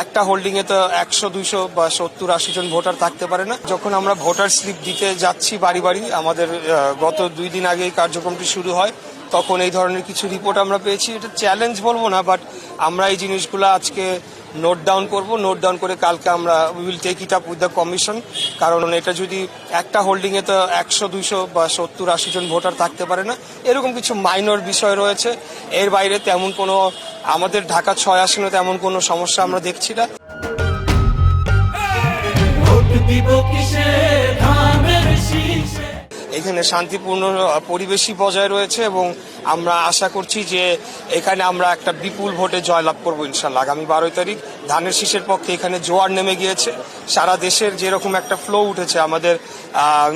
একটা হোল্ডিং এ তো 100-200 বা 70-80 জন ভোটার থাকতে পারে না। যখন আমরা ভোটার স্লিপ দিতে যাচ্ছি বাড়ি বাড়ি, আমাদের গত 2 দিন আগে এই কার্যক্রমটি শুরু হয়, তখন এই ধরনের কিছু রিপোর্ট আমরা পেয়েছি। এটা চ্যালেঞ্জ বলবো না, বাট আমরা এই জিনিসগুলো আজকে নোট ডাউন করব। নোট ডাউন করে কালকে আমরা will take it up with the commission. কারণ এটা যদি একটা হোল্ডিং এ তো 100-200 বা 70-80 জন ভোটার থাকতে পারে না, এরকম কিছু মাইনর বিষয় রয়েছে। এর বাইরে তেমন কোনো, আমাদের ঢাকা 6 আসনে তেমন কোনো সমস্যা আমরা দেখছি না। এখানে শান্তিপূর্ণ পরিবেশই বজায় রয়েছে এবং আমরা আশা করছি যে এখানে আমরা একটা বিপুল ভোটে জয়লাভ করবো ইনশাল্লাহ। আগামী 12 তারিখ ধানের শীষের পক্ষে এখানে জোয়ার নেমে গিয়েছে। সারা দেশের যেরকম একটা ফ্লো উঠেছে, আমাদের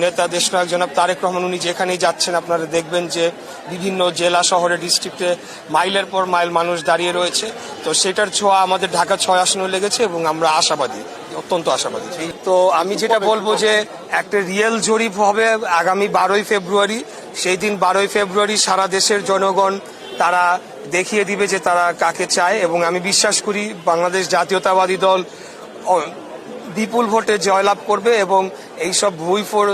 নেতা দেশনায়ক জনাব তারেক রহমান উনি যেখানেই যাচ্ছেন আপনারা দেখবেন যে বিভিন্ন জেলা শহরে ডিস্ট্রিক্টে মাইলের পর মাইল মানুষ দাঁড়িয়ে রয়েছে। তো সেটার ছোঁয়া আমাদের ঢাকা 6 আসনে লেগেছে এবং আমরা আশাবাদী, অত্যন্ত আশাবাদী। তো আমি যেটা বলবো যে একটা রিয়েল জরিপ হবে আগামী 12ই ফেব্রুয়ারি। সেই দিন 12ই ফেব্রুয়ারি সারা দেশের জনগণ তারা দেখিয়ে দিবে যে তারা কাকে চায় এবং আমি বিশ্বাস করি বাংলাদেশ জাতীয়তাবাদী দল বিপুল ভোটে জয়লাভ করবে এবং এইসব ভুইফোর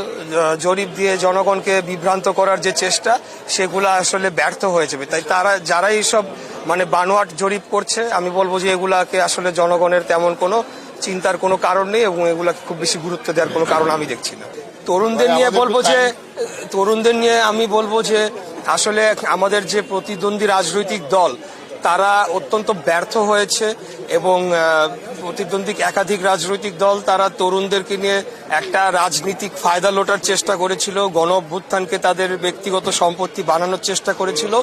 জরিপ দিয়ে জনগণকে বিভ্রান্ত করার যে চেষ্টা, সেগুলো আসলে ব্যর্থ হয়ে যাবে। তাই তারা যারা এইসব মানে বানোয়াট জরিপ করছে, আমি বলবো যে এগুলাকে আসলে জনগণের তেমন কোনো চিন্তার কোনো কারণ নেই এবং এগুলাকে খুব বেশি গুরুত্ব দেওয়ার কোনো কারণ আমি দেখছি না। তরুণদের নিয়ে আমি বলবো যে আসলে আমাদের যে প্রতিদ্বন্দ্বী রাজনৈতিক দল তারা অত্যন্ত ব্যর্থ হয়েছে এবং প্রতিদ্বন্দ্বী একাধিক রাজনৈতিক দল তারা তরুণদেরকে নিয়ে একটা রাজনীতিক ফায়দা লোটার চেষ্টা করেছিল, গণ অভ্যুত্থানকে তাদের ব্যক্তিগত সম্পত্তি বানানোর চেষ্টা করেছিল।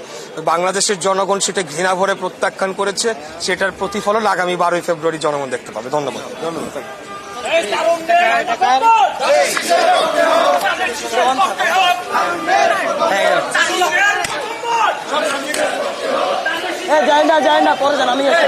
বাংলাদেশের জনগণ সেটা ঘৃণা ভরে প্রত্যাখ্যান করেছে। সেটার প্রতিফলন আগামী 12ই ফেব্রুয়ারি জনগণ দেখতে পাবে। ধন্যবাদ। যায় না পরে যান, আমি আছি।